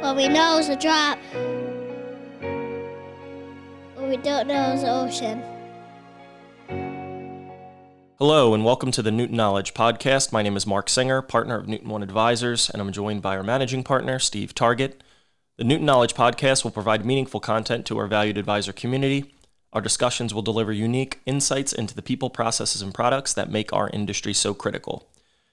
What we know is a drop. What we don't know is the ocean. Hello, and welcome to the Newton Knowledge Podcast. My name is Mark Singer, partner of Newton One Advisors, and I'm joined by our managing partner, Steve Target. The Newton Knowledge Podcast will provide meaningful content to our valued advisor community. Our discussions will deliver unique insights into the people, processes, and products that make our industry so critical.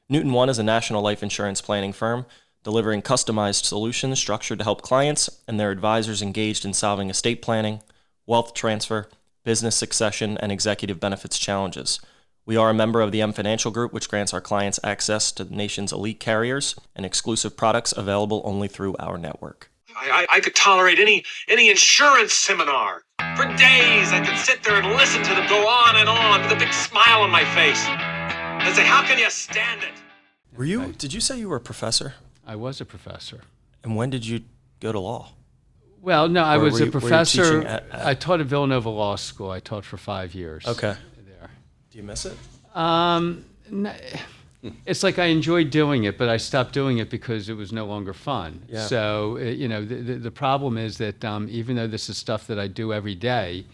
Newton One is a national life insurance planning firm delivering customized solutions structured to help clients and their advisors engaged in solving estate planning, wealth transfer, business succession, and executive benefits challenges. We are a member of the M Financial Group, which grants our clients access to the nation's elite carriers and exclusive products available only through our network. I could tolerate any insurance seminar. For days, I could sit there and listen to them go on and on with a big smile on my face. I'd say, how can you stand it? Did you say you were a professor? I was a professor. And when did you go to law? Well, no, I was a professor. Teaching at... I taught at Villanova Law School. I taught for 5 years. Okay. There. Do you miss it? It's like I enjoyed doing it, but I stopped doing it because it was no longer fun. Yeah. So, the problem is that even though this is stuff that I do every day,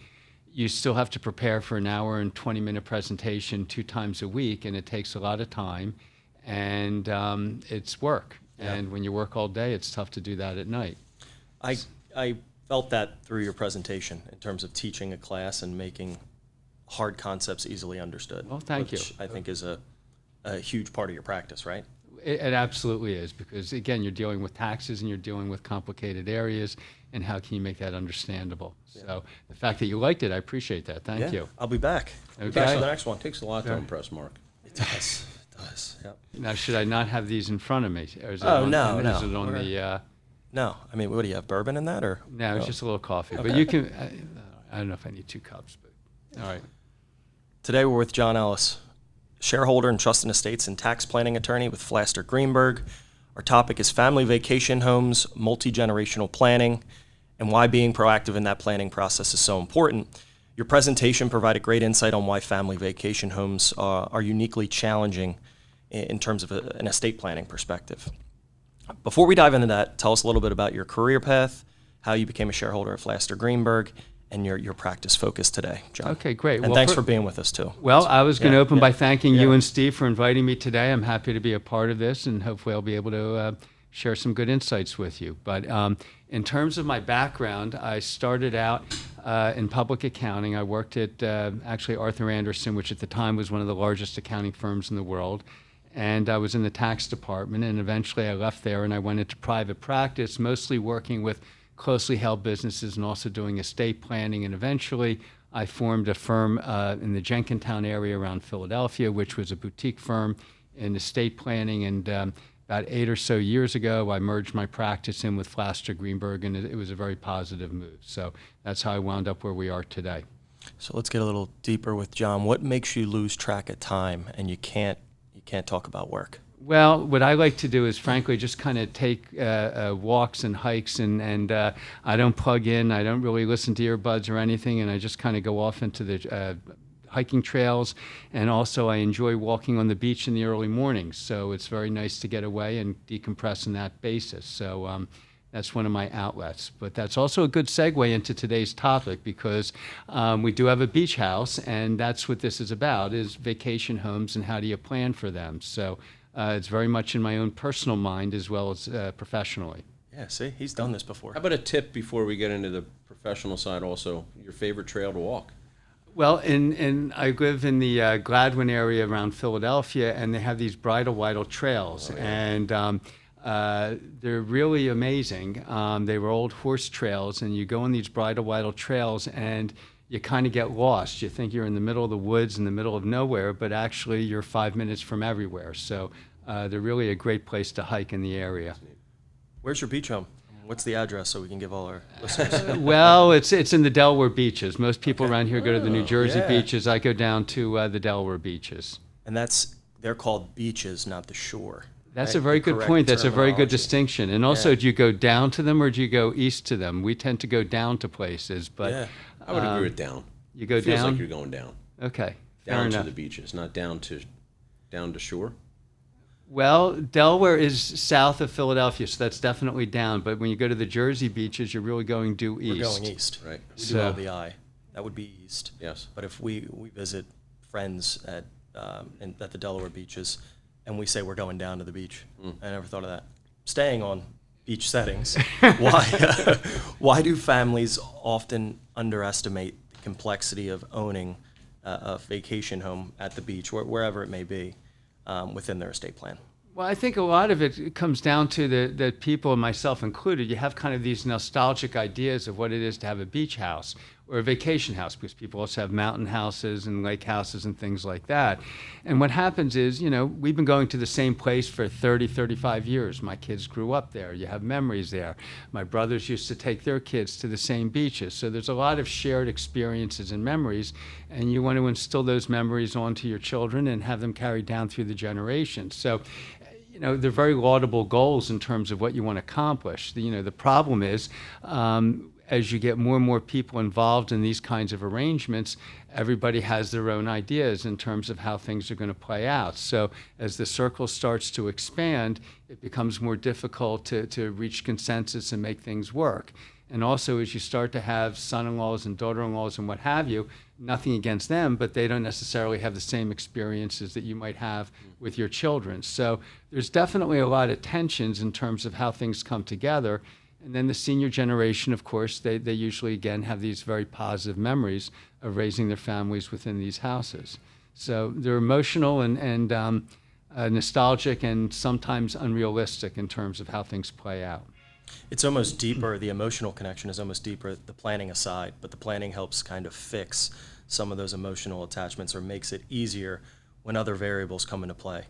you still have to prepare for an hour and 20-minute presentation 2 times a week, and it takes a lot of time, and it's work. Yeah. And when you work all day, it's tough to do that at night. I felt that through your presentation in terms of teaching a class and making hard concepts easily understood. Well, thank you. Which I think is a huge part of your practice, right? It absolutely is, because again, you're dealing with taxes and you're dealing with complicated areas, and how can you make that understandable? Yeah. So the fact that you liked it, I appreciate that. Thank you. I'll be back. Okay. Back to the next one. Takes a lot to impress Mark. It does. Yep. Now, should I not have these in front of me? Or is it No. Is it on the? No. I mean, what do you have, bourbon in that, or? No, it's just a little coffee. Okay. But you can. I don't know if I need 2 cups, but all right. Today we're with John Ellis, shareholder in trust and estates and tax planning attorney with Flaster Greenberg. Our topic is family vacation homes, multi-generational planning, and why being proactive in that planning process is so important. Your presentation provided great insight on why family vacation homes are uniquely challenging in terms of an estate planning perspective. Before we dive into that, tell us a little bit about your career path, how you became a shareholder at Flaster Greenberg, and your practice focus today, John. Okay, great. And thanks for being with us, too. Well, I was going to open by thanking you and Steve for inviting me today. I'm happy to be a part of this, and hopefully I'll be able to share some good insights with you. But in terms of my background, I started out in public accounting. I worked at actually Arthur Andersen, which at the time was one of the largest accounting firms in the world. And I was in the tax department, and eventually I left there and I went into private practice, mostly working with closely held businesses and also doing estate planning. And eventually I formed a firm in the Jenkintown area around Philadelphia, which was a boutique firm in estate planning. And about 8 or so years ago, I merged my practice in with Flaster Greenberg, and it was a very positive move. So that's how I wound up where we are today. So let's get a little deeper with John. What makes you lose track of time and you can't talk about work? Well, what I like to do is, frankly, just kind of take walks and hikes, and I don't plug in. I don't really listen to earbuds or anything, and I just kind of go off into the hiking trails. And also, I enjoy walking on the beach in the early mornings. So it's very nice to get away and decompress on that basis. So that's one of my outlets. But that's also a good segue into today's topic, because we do have a beach house, and that's what this is about, is vacation homes and how do you plan for them. So it's very much in my own personal mind as well as professionally. Yeah, see, he's done this before. How about a tip before we get into the professional side also? Your favorite trail to walk? Well, I live in the Gladwin area around Philadelphia, and they have these bridle whittle trails. Oh, yeah. And they're really amazing. They were old horse trails, and you go on these bridle whittle trails, and you kind of get lost. You think you're in the middle of the woods, in the middle of nowhere, but actually you're 5 minutes from everywhere. So they're really a great place to hike in the area. Where's your beach home? What's the address so we can give all our listeners? Well, it's in the Delaware beaches. Most people around here go to the New Jersey beaches. I go down to the Delaware beaches. And they're called beaches, not the shore. That's a very good point. That's a very good distinction. And also, do you go down to them or do you go east to them? We tend to go down to places, but I would agree with down. You go it feels down? like you're going down. Okay. Down to the beaches, not down to shore. Well, Delaware is south of Philadelphia, so that's definitely down. But when you go to the Jersey beaches, you're really going due east. We're going east. Right. We do LBI. That would be east. Yes. But if we visit friends at the Delaware beaches, and we say we're going down to the beach, I never thought of that. Staying on beach settings, why do families often underestimate the complexity of owning a vacation home at the beach, wherever it may be, within their estate plan? Well, I think a lot of it comes down to the people, and myself included, you have kind of these nostalgic ideas of what it is to have a beach house or a vacation house, because people also have mountain houses and lake houses and things like that. And what happens is, we've been going to the same place for 30, 35 years. My kids grew up there. You have memories there. My brothers used to take their kids to the same beaches. So there's a lot of shared experiences and memories, and you want to instill those memories onto your children and have them carried down through the generations. So they're very laudable goals in terms of what you want to accomplish. The problem is, as you get more and more people involved in these kinds of arrangements, everybody has their own ideas in terms of how things are going to play out. So as the circle starts to expand, it becomes more difficult to reach consensus and make things work. And also, as you start to have son-in-laws and daughter-in-laws and what have you, nothing against them, but they don't necessarily have the same experiences that you might have with your children. So there's definitely a lot of tensions in terms of how things come together. And then the senior generation, of course, they usually, again, have these very positive memories of raising their families within these houses. So they're emotional and nostalgic and sometimes unrealistic in terms of how things play out. It's almost deeper, the emotional connection is almost deeper, the planning aside, but the planning helps kind of fix some of those emotional attachments or makes it easier when other variables come into play.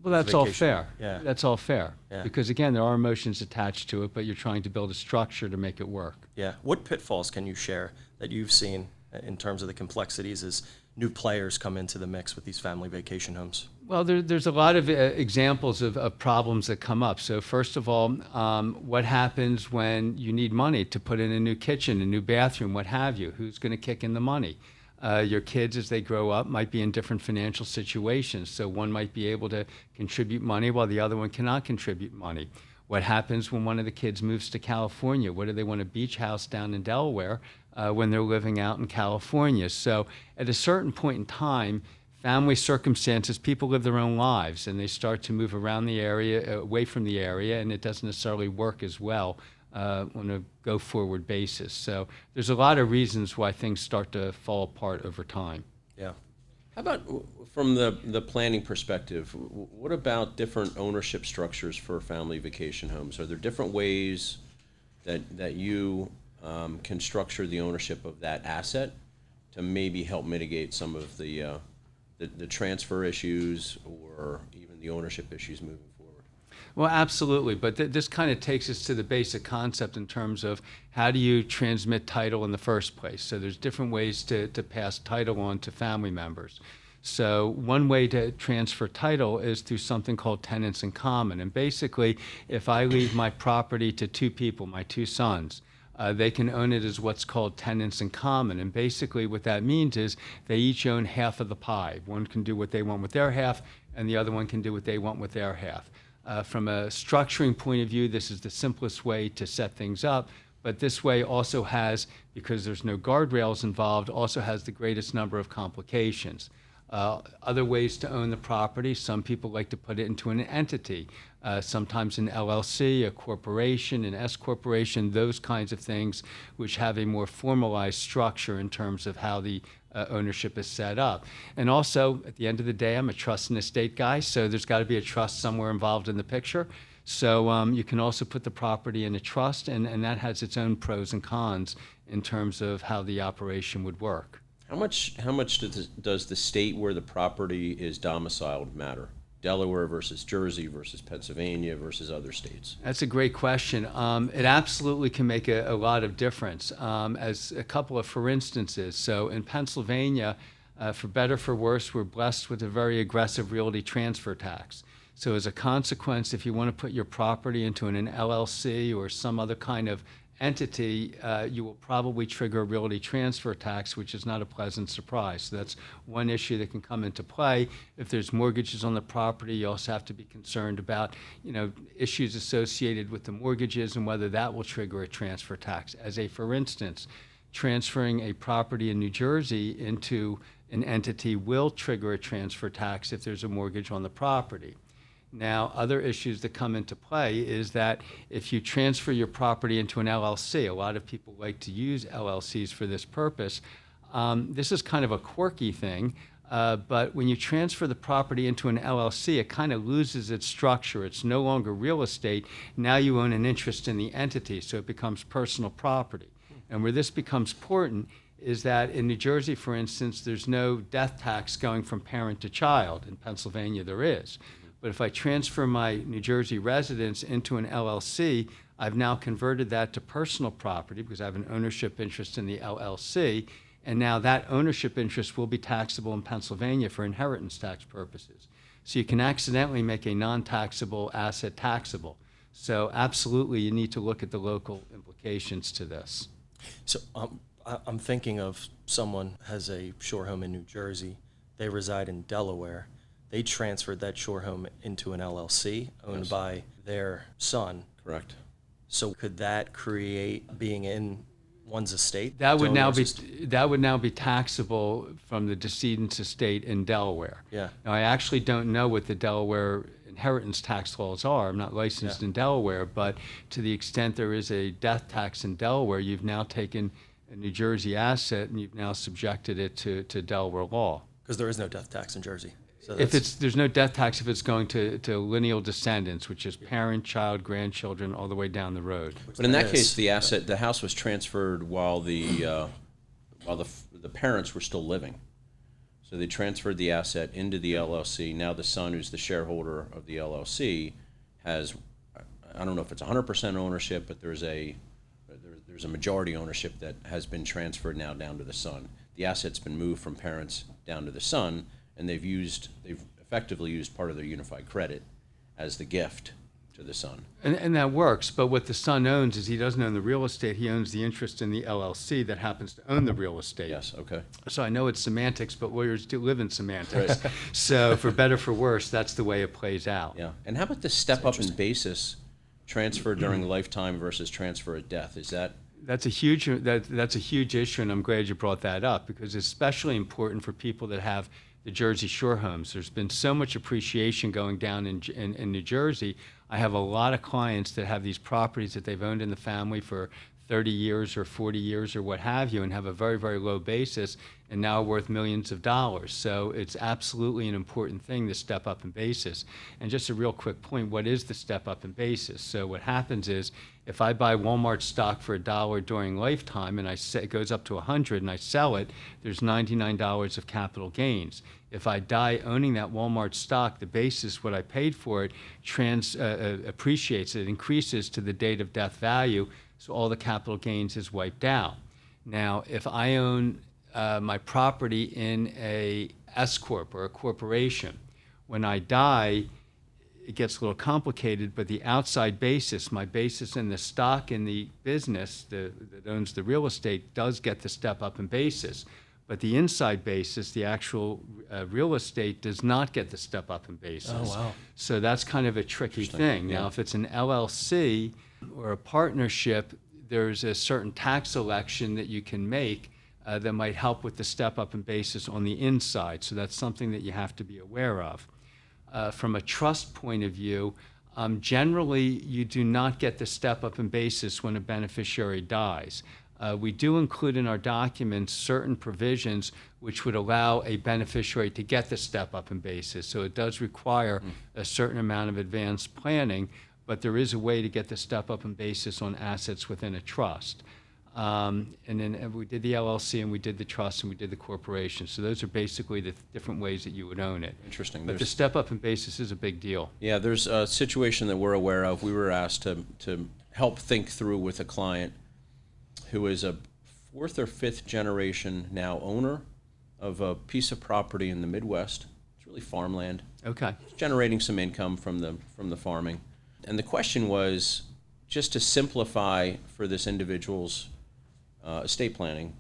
Well, that's all Vacation. fair. Yeah. That's all fair. Yeah. Because, again, there are emotions attached to it, but you're trying to build a structure to make it work. Yeah. What pitfalls can you share that you've seen in terms of the complexities as new players come into the mix with these family vacation homes? Well, there's a lot of examples of problems that come up. So first of all, what happens when you need money to put in a new kitchen, a new bathroom, what have you? Who's going to kick in the money? Your kids, as they grow up, might be in different financial situations. So one might be able to contribute money while the other one cannot contribute money. What happens when one of the kids moves to California? What do they want a beach house down in Delaware when they're living out in California? So at a certain point in time, family circumstances, people live their own lives and they start to move around the area, away from the area, and it doesn't necessarily work as well on a go-forward basis. So there's a lot of reasons why things start to fall apart over time. Yeah. How about from the planning perspective, what about different ownership structures for family vacation homes? Are there different ways that you can structure the ownership of that asset to maybe help mitigate some of the transfer issues or even the ownership issues moving forward? Well, absolutely. But this kind of takes us to the basic concept in terms of how do you transmit title in the first place. So there's different ways to pass title on to family members. So one way to transfer title is through something called tenants in common. And basically, if I leave my property to two people, my two sons, they can own it as what's called tenants in common. And basically what that means is they each own half of the pie. One can do what they want with their half, and the other one can do what they want with their half. From a structuring point of view, this is the simplest way to set things up. But this way also has, because there's no guardrails involved, also has the greatest number of complications. Other ways to own the property, some people like to put it into an entity, sometimes an LLC, a corporation, an S corporation, those kinds of things which have a more formalized structure in terms of how the ownership is set up. And also, at the end of the day, I'm a trust and estate guy, so there's got to be a trust somewhere involved in the picture. So you can also put the property in a trust, and that has its own pros and cons in terms of how the operation would work. How much does the state where the property is domiciled matter? Delaware versus Jersey versus Pennsylvania versus other states? That's a great question. It absolutely can make a lot of difference. As a couple of for instances, so in Pennsylvania, for better for worse, we're blessed with a very aggressive realty transfer tax. So as a consequence, if you want to put your property into an LLC or some other kind of entity, you will probably trigger a realty transfer tax, which is not a pleasant surprise. So that's one issue that can come into play. If there's mortgages on the property, you also have to be concerned about, issues associated with the mortgages and whether that will trigger a transfer tax. For instance, transferring a property in New Jersey into an entity will trigger a transfer tax if there's a mortgage on the property. Now, other issues that come into play is that if you transfer your property into an LLC, a lot of people like to use LLCs for this purpose. This is kind of a quirky thing, but when you transfer the property into an LLC, it kind of loses its structure. It's no longer real estate. Now you own an interest in the entity, so it becomes personal property. And where this becomes important is that in New Jersey, for instance, there's no death tax going from parent to child. In Pennsylvania, there is. But if I transfer my New Jersey residence into an LLC, I've now converted that to personal property because I have an ownership interest in the LLC. And now that ownership interest will be taxable in Pennsylvania for inheritance tax purposes. So you can accidentally make a non-taxable asset taxable. So absolutely, you need to look at the local implications to this. So I'm thinking of someone has a shore home in New Jersey. They reside in Delaware. They transferred that shore home into an LLC owned by their son. Correct. So could that create being in one's estate? That would now be taxable from the decedent's estate in Delaware. Yeah. Now, I actually don't know what the Delaware inheritance tax laws are. I'm not licensed in Delaware, but to the extent there is a death tax in Delaware, you've now taken a New Jersey asset and you've now subjected it to Delaware law. Because there is no death tax in Jersey. So There's no death tax if it's going to lineal descendants, which is parent, child, grandchildren, all the way down the road. But in that case, the house was transferred while the parents were still living. So they transferred the asset into the LLC. Now the son, who's the shareholder of the LLC, has, I don't know if it's 100% ownership, but there's a majority ownership that has been transferred now down to the son. The asset's been moved from parents down to the son, and they've effectively used part of their unified credit as the gift to the son. And that works, but what the son owns is he doesn't own the real estate, he owns the interest in the LLC that happens to own the real estate. Yes, okay. So I know it's semantics, but lawyers do live in semantics. So for better, for worse, that's the way it plays out. Yeah, and how about the step up in basis transfer during lifetime versus transfer at death? Is that... That's a huge issue, and I'm glad you brought that up because it's especially important for people that have the Jersey Shore homes. There's been so much appreciation going down in New Jersey. I have a lot of clients that have these properties that they've owned in the family for 30 years or 40 years or what have you and have a very, very low basis and now worth millions of dollars. So it's absolutely an important thing to step up in basis. And just a real quick point, what is the step up in basis? So what happens is if I buy Walmart stock for $1 during lifetime and it goes up to $100 and I sell it, there's $99 of capital gains. If I die owning that Walmart stock, the basis, what I paid for it, appreciates, it increases to the date of death value, so all the capital gains is wiped out. Now, if I own my property in a S-corp or a corporation, when I die, it gets a little complicated, but the outside basis, my basis in the stock in the business that owns the real estate does get the step up in basis. But the inside basis, the actual real estate, does not get the step up in basis. Oh, wow. So that's kind of a tricky thing. Yeah. Now, if it's an LLC or a partnership, there's a certain tax election that you can make that might help with the step up in basis on the inside. So that's something that you have to be aware of. From a trust point of view, generally you do not get the step up in basis when a beneficiary dies. We do include in our documents certain provisions which would allow a beneficiary to get the step up in basis. So it does require a certain amount of advanced planning, but there is a way to get the step up in basis on assets within a trust. And then we did the LLC and we did the trust and we did the corporation. So those are basically the different ways that you would own it. Interesting. But the step up in basis is a big deal. Yeah, there's a situation that we're aware of. We were asked to help think through with a client who is a fourth or fifth generation now owner of a piece of property in the Midwest. It's really farmland. Okay. It's generating some income from the farming. And the question was, just to simplify for this individual's estate planning,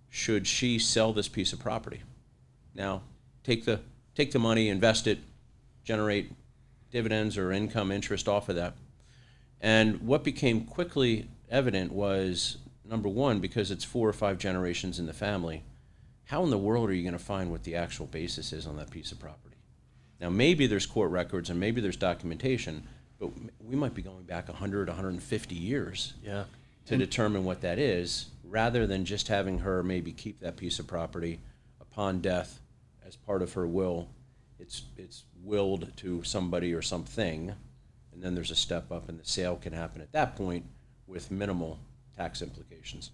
should she sell this piece of property? Now, take the money, invest it, generate dividends or income interest off of that. And what became quickly evident was, number one, because it's 4 or 5 generations in the family, how in the world are you going to find what the actual basis is on that piece of property? Now, maybe there's court records and maybe there's documentation, but we might be going back 100, 150 years to determine what that is, rather than just having her maybe keep that piece of property upon death as part of her will. It's willed to somebody or something, and then there's a step up and the sale can happen at that point with minimal tax implications,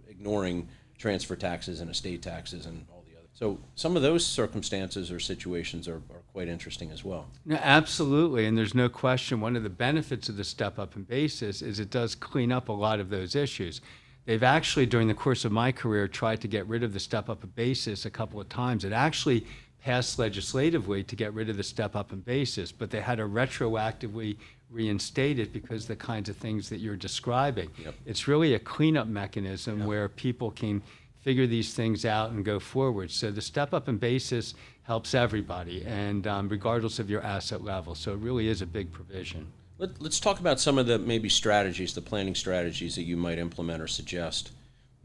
ignoring transfer taxes and estate taxes and all the other. So some of those circumstances or situations are quite interesting as well. No, absolutely, and there's no question one of the benefits of the step up in basis is it does clean up a lot of those issues. They've actually, during the course of my career, tried to get rid of the step up in basis a couple of times. It actually passed legislatively to get rid of the step up in basis, but they had to retroactively reinstate it because of the kinds of things that you're describing. Yep. It's really a cleanup mechanism where people can figure these things out and go forward. So the step up in basis helps everybody, and regardless of your asset level. So it really is a big provision. Let's talk about some of the maybe strategies, the planning strategies that you might implement or suggest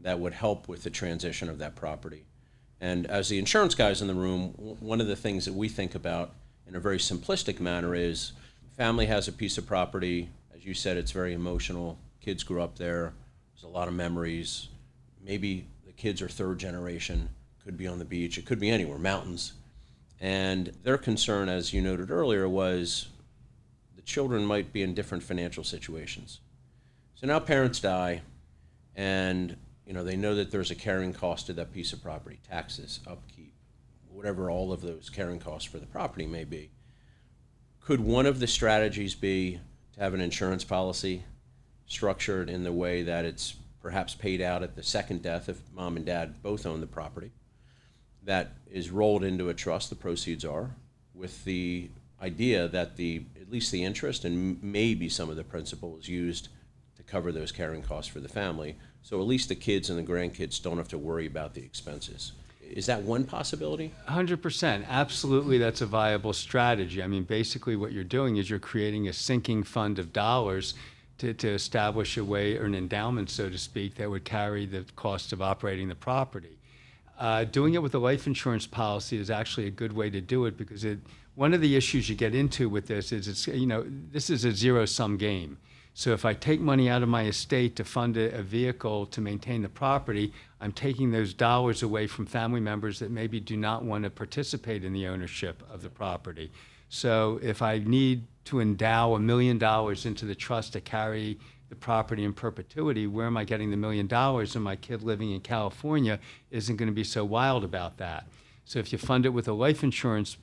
that would help with the transition of that property. And as the insurance guys in the room, one of the things that we think about in a very simplistic manner is family has a piece of property. As you said, it's very emotional. Kids grew up there. There's a lot of memories. Maybe the kids are 3rd generation, could be on the beach. It could be anywhere, mountains. And their concern, as you noted earlier, was the children might be in different financial situations. So now parents die, and they know that there's a carrying cost to that piece of property, taxes, upkeep, whatever all of those carrying costs for the property may be. Could one of the strategies be to have an insurance policy structured in the way that it's perhaps paid out at the second death if mom and dad both own the property, that is rolled into a trust, the proceeds are, with the idea that at least the interest and maybe some of the principal is used to cover those carrying costs for the family, so at least the kids and the grandkids don't have to worry about the expenses. Is that one possibility? 100%. Absolutely, that's a viable strategy. I mean, basically what you're doing is you're creating a sinking fund of dollars to establish a way, or an endowment, so to speak, that would carry the cost of operating the property. Doing it with a life insurance policy is actually a good way to do it, because one of the issues you get into with this is this is a zero-sum game. So if I take money out of my estate to fund a vehicle to maintain the property, I'm taking those dollars away from family members that maybe do not want to participate in the ownership of the property. So if I need to endow $1 million into the trust to carry the property in perpetuity, where am I getting the $1 million? And my kid living in California isn't going to be so wild about that. So if you fund it with a life insurance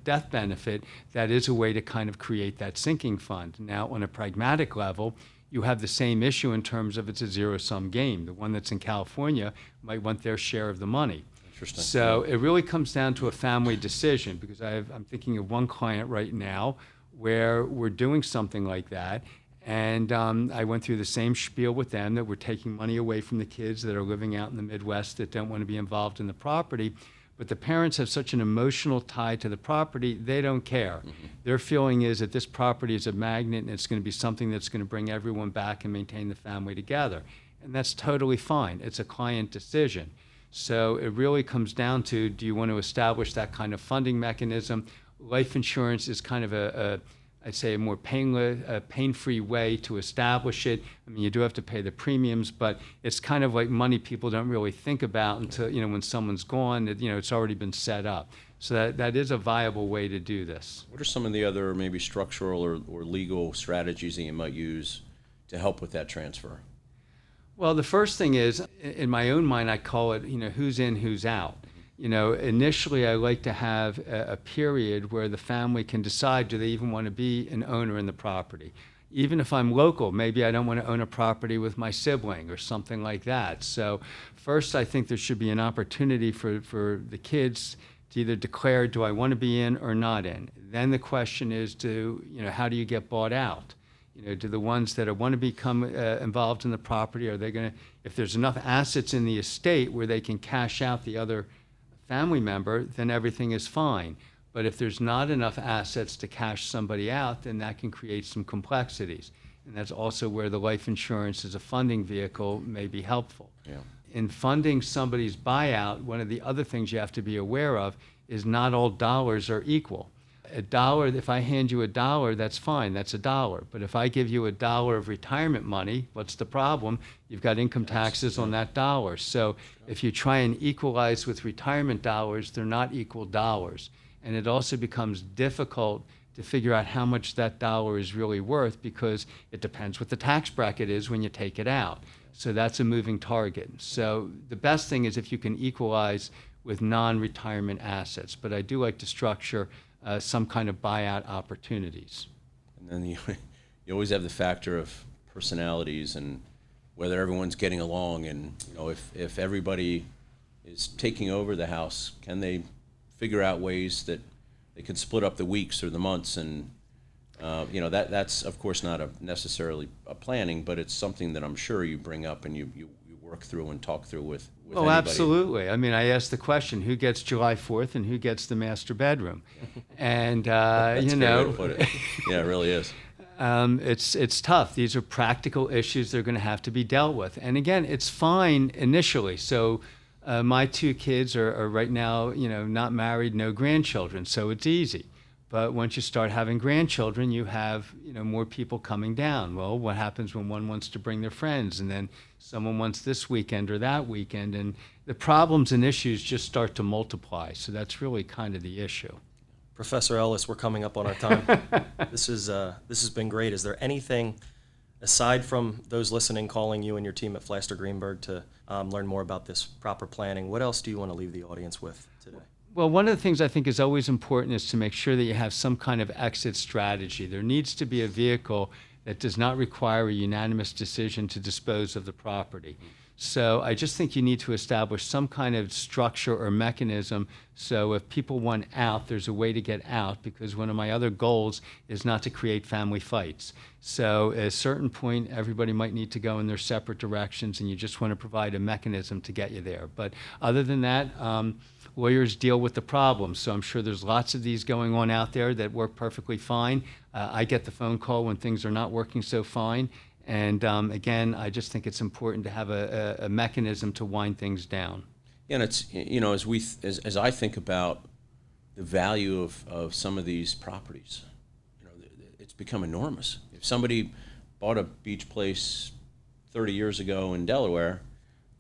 death benefit, that is a way to kind of create that sinking fund. Now, on a pragmatic level, you have the same issue in terms of it's a zero-sum game. The one that's in California might want their share of the money. Interesting. So it really comes down to a family decision, because I'm thinking of one client right now where we're doing something like that. And I went through the same spiel with them, that we're taking money away from the kids that are living out in the Midwest that don't want to be involved in the property. But the parents have such an emotional tie to the property, they don't care. Mm-hmm. Their feeling is that this property is a magnet and it's going to be something that's going to bring everyone back and maintain the family together. And that's totally fine. It's a client decision. So it really comes down to, do you want to establish that kind of funding mechanism? Life insurance is kind of I'd say a more pain-free way to establish it. I mean, you do have to pay the premiums, but it's kind of like money people don't really think about until, when someone's gone, it's already been set up. So that is a viable way to do this. What are some of the other maybe structural or legal strategies that you might use to help with that transfer? Well, the first thing is, in my own mind, I call it, who's in, who's out. Initially I like to have a period where the family can decide, do they even want to be an owner in the property? Even if I'm local, maybe I don't want to own a property with my sibling or something like that. So first, I think there should be an opportunity for the kids to either declare, do I want to be in or not in? Then the question is, how do you get bought out? Do the ones that want to become involved in the property, are they going to, if there's enough assets in the estate where they can cash out the other family member, then everything is fine. But if there's not enough assets to cash somebody out, then that can create some complexities. And that's also where the life insurance as a funding vehicle may be helpful. Yeah. In funding somebody's buyout, one of the other things you have to be aware of is not all dollars are equal. $1, if I hand you $1, that's fine, that's $1. But if I give you $1 of retirement money, what's the problem? You've got income taxes on that dollar. So if you try and equalize with retirement dollars, they're not equal dollars. And it also becomes difficult to figure out how much that dollar is really worth, because it depends what the tax bracket is when you take it out. So that's a moving target. So the best thing is if you can equalize with non-retirement assets. But I do like to structure some kind of buyout opportunities. And then you always have the factor of personalities and whether everyone's getting along, and if everybody is taking over the house, can they figure out ways that they can split up the weeks or the months, and that's of course not necessarily a planning, but it's something that I'm sure you bring up and you work through and talk through with Oh, anybody. Absolutely. I mean, I asked the question, who gets July 4th and who gets the master bedroom? And, That's a good way to put it. Yeah, it really is. It's tough. These are practical issues that are going to have to be dealt with. And again, it's fine initially. So my 2 kids are right now, not married, no grandchildren, so it's easy. But once you start having grandchildren, you have, more people coming down. Well, what happens when one wants to bring their friends, and then someone wants this weekend or that weekend, and the problems and issues just start to multiply. So that's really kind of the issue. Professor Ellis, we're coming up on our time. This has been great. Is there anything, aside from those listening, calling you and your team at Flaster Greenberg to learn more about this proper planning, what else do you want to leave the audience with today? Well, one of the things I think is always important is to make sure that you have some kind of exit strategy. There needs to be a vehicle that does not require a unanimous decision to dispose of the property. So I just think you need to establish some kind of structure or mechanism so if people want out, there's a way to get out, because one of my other goals is not to create family fights. So at a certain point, everybody might need to go in their separate directions, and you just want to provide a mechanism to get you there. But other than that, lawyers deal with the problems. So I'm sure there's lots of these going on out there that work perfectly fine. I get the phone call when things are not working so fine. And again, I just think it's important to have a mechanism to wind things down. Yeah, and it's as I think about the value of some of these properties, it's become enormous. If somebody bought a beach place 30 years ago in Delaware,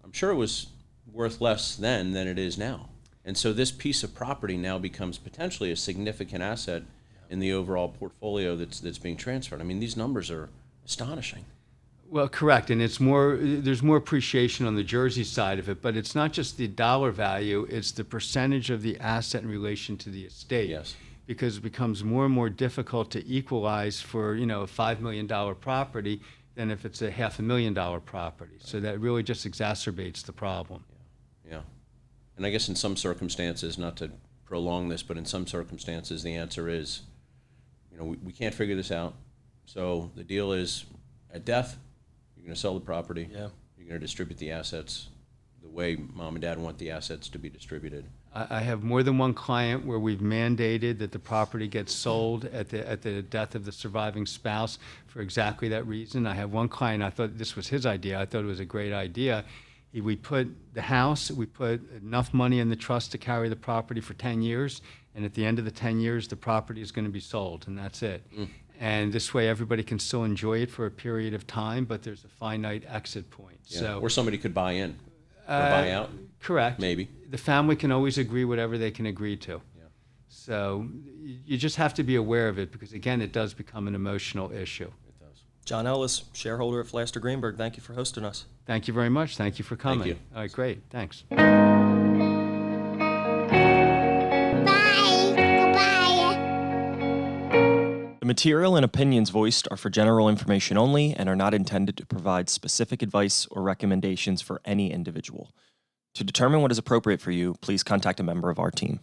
I'm sure it was worth less then than it is now. And so this piece of property now becomes potentially a significant asset in the overall portfolio that's being transferred. I mean, these numbers are astonishing. Well, correct, and there's more appreciation on the Jersey side of it, but it's not just the dollar value, it's the percentage of the asset in relation to the estate. Yes. Because it becomes more and more difficult to equalize for, a $5 million property than if it's a $500,000 property. So that really just exacerbates the problem. Yeah. And I guess in some circumstances, not to prolong this, but in some circumstances, the answer is, we can't figure this out. So the deal is, at death, you're going to sell the property. Yeah. You're going to distribute the assets the way mom and dad want the assets to be distributed. I have more than one client where we've mandated that the property gets sold at the death of the surviving spouse for exactly that reason. I have one client, I thought this was his idea. I thought it was a great idea. We put the house, we put enough money in the trust to carry the property for 10 years, and at the end of the 10 years, the property is going to be sold, and that's it. And this way, everybody can still enjoy it for a period of time, but there's a finite exit point. Yeah. So, or somebody could buy in or buy out. Correct. Maybe. The family can always agree whatever they can agree to. Yeah. So you just have to be aware of it, because, again, it does become an emotional issue. It does. John Ellis, shareholder at Flaster Greenberg, thank you for hosting us. Thank you very much. Thank you for coming. Thank you. All right, great. Thanks. Bye. Goodbye. The material and opinions voiced are for general information only and are not intended to provide specific advice or recommendations for any individual. To determine what is appropriate for you, please contact a member of our team.